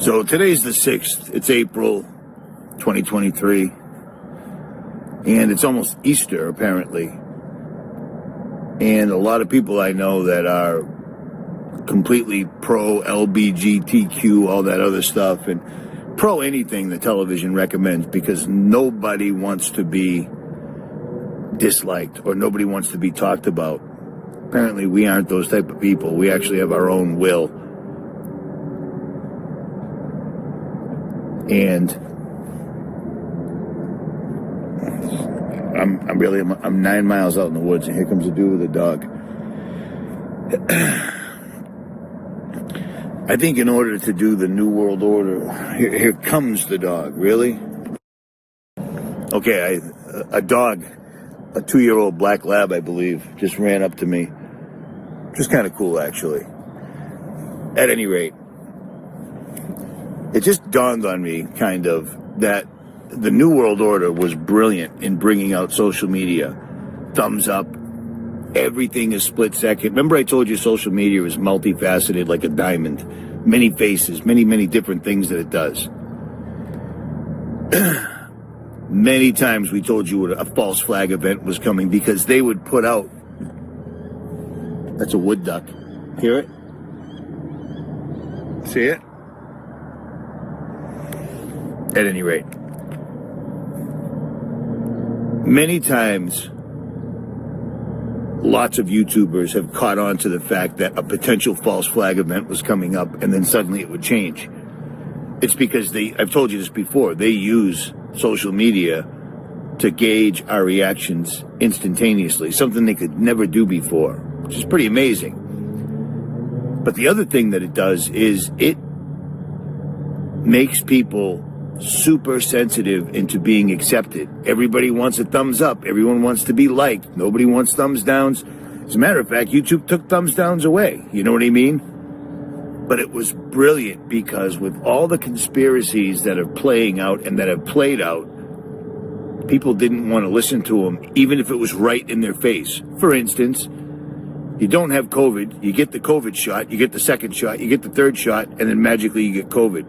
So today's the 6th. It's April 2023. And it's almost Easter, apparently. And a lot of people I know that are completely pro-LBGTQ, all that other stuff, and pro anything the television recommends, because nobody wants to be disliked or nobody wants to be talked about. Apparently, we aren't those type of people. We actually have our own will. And I'm 9 miles out in the woods, and here comes a dude with a dog. I think in order to do the New World Order, here comes the dog. Really? Okay, a dog, a 2-year-old black lab, I believe, just ran up to me. Just kind of cool, actually. At any rate, it just dawned on me, kind of, that the New World Order was brilliant in bringing out social media. Thumbs up. Everything is split second. Remember I told you social media is multifaceted like a diamond. Many faces, many different things that it does. Many times we told you a false flag event was coming because they would put out... That's a wood duck. Hear it? See it? At any rate, many times, lots of YouTubers have caught on to the fact that a potential false flag event was coming up, and then suddenly it would change. It's because I've told you this before, they use social media to gauge our reactions instantaneously, something they could never do before, which is pretty amazing. But the other thing that it does is it makes people super sensitive into being accepted. Everybody wants a thumbs up. Everyone wants to be liked. Nobody wants thumbs downs. As a matter of fact, YouTube took thumbs downs away. You know what I mean? But it was brilliant because with all the conspiracies that are playing out and that have played out, people didn't want to listen to them, even if it was right in their face. For instance, you don't have COVID, you get the COVID shot, you get the second shot, you get the third shot, and then magically you get COVID.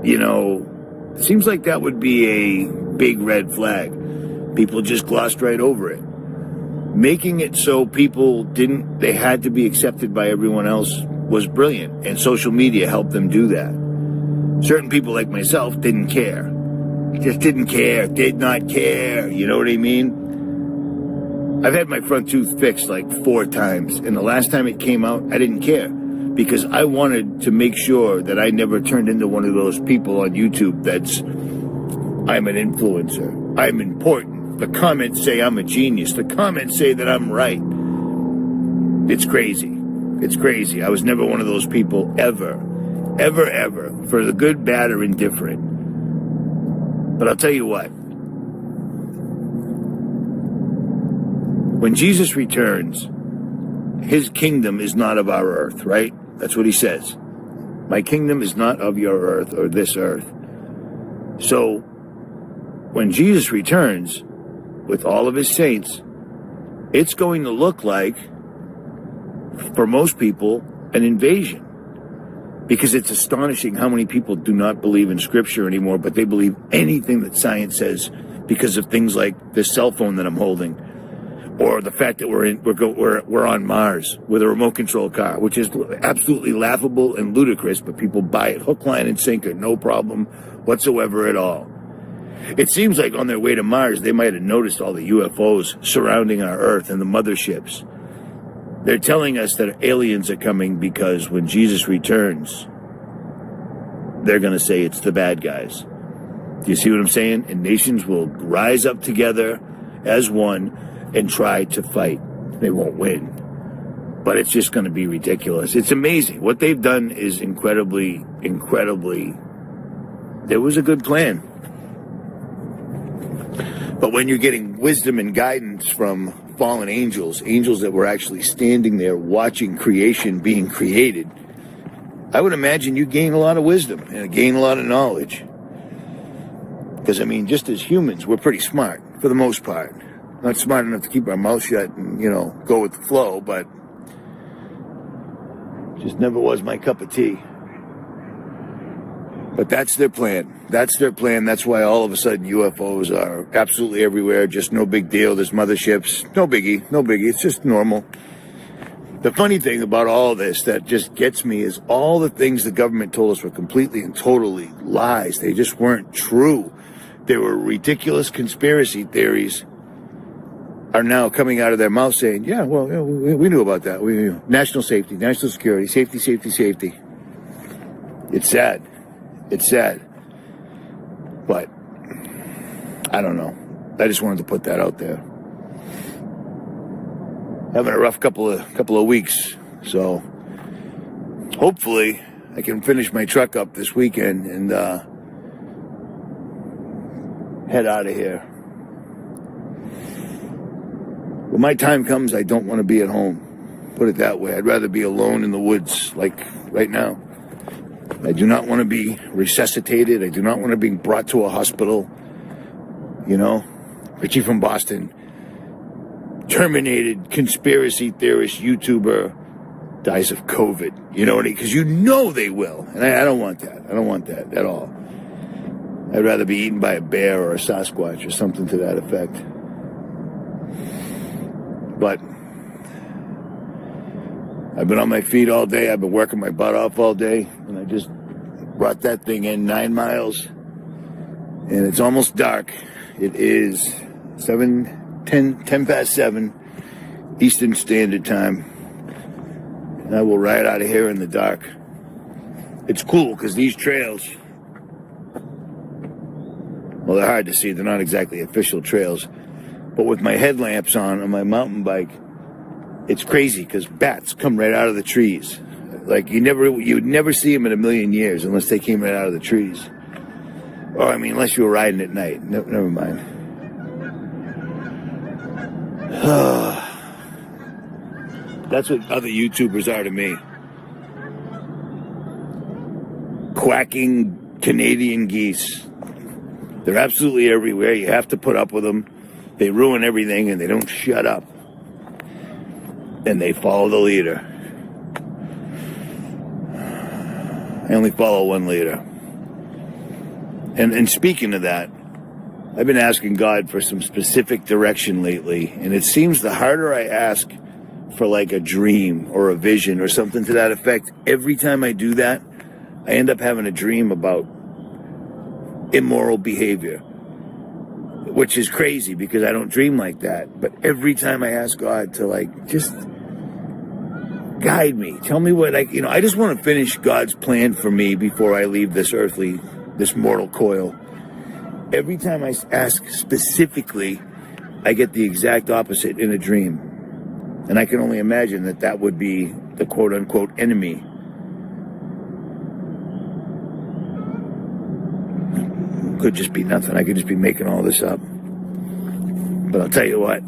You know, it seems like that would be a big red flag. People just glossed right over it. Making it so people they had to be accepted by everyone else was brilliant, and social media helped them do that. Certain people like myself didn't care. Just didn't care, did not care, you know what I mean? I've had my front tooth fixed like 4 times, and the last time it came out, I didn't care. Because I wanted to make sure that I never turned into one of those people on YouTube that's, I'm an influencer, I'm important. The comments say I'm a genius. The comments say that I'm right. It's crazy. It's crazy. I was never one of those people, ever, for the good, bad, or indifferent. But I'll tell you what. When Jesus returns, his kingdom is not of our earth, right? That's what he says. My kingdom is not of your earth or this earth. So, when Jesus returns with all of his saints, it's going to look like, for most people, an invasion. Because it's astonishing how many people do not believe in Scripture anymore, but they believe anything that science says because of things like this cell phone that I'm holding. Or the fact that we're on Mars with a remote control car, which is absolutely laughable and ludicrous, but people buy it hook, line, and sinker, no problem whatsoever at all. It seems like on their way to Mars, they might have noticed all the UFOs surrounding our Earth and the motherships. They're telling us that aliens are coming because when Jesus returns, they're going to say it's the bad guys. Do you see what I'm saying? And nations will rise up together as one and try to fight. They won't win. But it's just going to be ridiculous. It's amazing. What they've done is incredibly... There was a good plan. But when you're getting wisdom and guidance from fallen angels that were actually standing there watching creation being created, I would imagine you gain a lot of wisdom and gain a lot of knowledge. Because, I mean, just as humans, we're pretty smart, for the most part. Not smart enough to keep our mouth shut and, go with the flow, but just never was my cup of tea. But that's their plan. That's their plan. That's why all of a sudden UFOs are absolutely everywhere. Just no big deal. There's motherships. No biggie. No biggie. It's just normal. The funny thing about all this that just gets me is all the things the government told us were completely and totally lies. They just weren't true. They were ridiculous conspiracy theories are now coming out of their mouth saying, yeah, well, we knew about that. We knew. National safety, national security, safety, safety, safety. It's sad. It's sad. But I don't know. I just wanted to put that out there. Having a rough couple of weeks, so hopefully I can finish my truck up this weekend and head out of here. When my time comes, I don't want to be at home. Put it that way. I'd rather be alone in the woods, like right now. I do not want to be resuscitated. I do not want to be brought to a hospital. You know, Richie from Boston, terminated conspiracy theorist YouTuber, dies of COVID. You know what I mean? Because you know they will. And I don't want that. I don't want that at all. I'd rather be eaten by a bear or a Sasquatch or something to that effect. But I've been on my feet all day. I've been working my butt off all day. And I just brought that thing in 9 miles. And it's almost dark. It is 10 past 7 Eastern Standard Time. And I will ride out of here in the dark. It's cool because these trails, well, they're hard to see. They're not exactly official trails. But with my headlamps on my mountain bike, it's crazy because bats come right out of the trees. Like you'd never see them in a million years unless they came right out of the trees. Or I mean, unless you were riding at night. Never mind. That's what other YouTubers are to me. Quacking Canadian geese. They're absolutely everywhere. You have to put up with them. They ruin everything and they don't shut up. And they follow the leader. I only follow one leader. And speaking of that, I've been asking God for some specific direction lately. And it seems the harder I ask for like a dream or a vision or something to that effect, every time I do that, I end up having a dream about immoral behavior. Which is crazy because I don't dream like that. But every time I ask God to like, just guide me. Tell me what I just want to finish God's plan for me before I leave this mortal coil. Every time I ask specifically, I get the exact opposite in a dream. And I can only imagine that would be the quote-unquote enemy. Could just be nothing. I could just be making all this up. But I'll tell you what.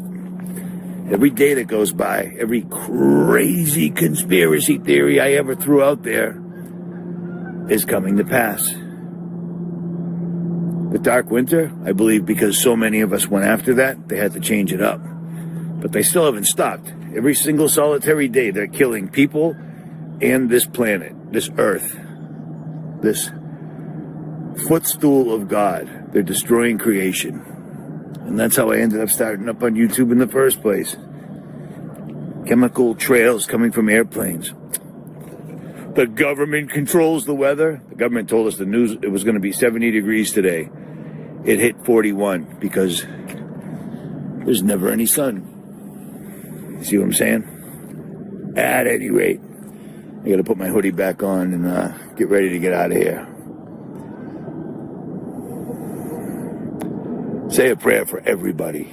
Every day that goes by, every crazy conspiracy theory I ever threw out there is coming to pass. The dark winter, I believe because so many of us went after that, they had to change it up. But they still haven't stopped. Every single solitary day, they're killing people and this planet, this earth, this footstool of God. They're destroying creation. And that's how I ended up starting up on YouTube in the first place. Chemical trails coming from airplanes. The government controls the weather. The government told us it was going to be 70 degrees today. It hit 41 because there's never any sun. See what I'm saying? At any rate, I got to put my hoodie back on and get ready to get out of here. Say a prayer for everybody,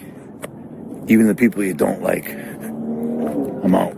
even the people you don't like. I'm out.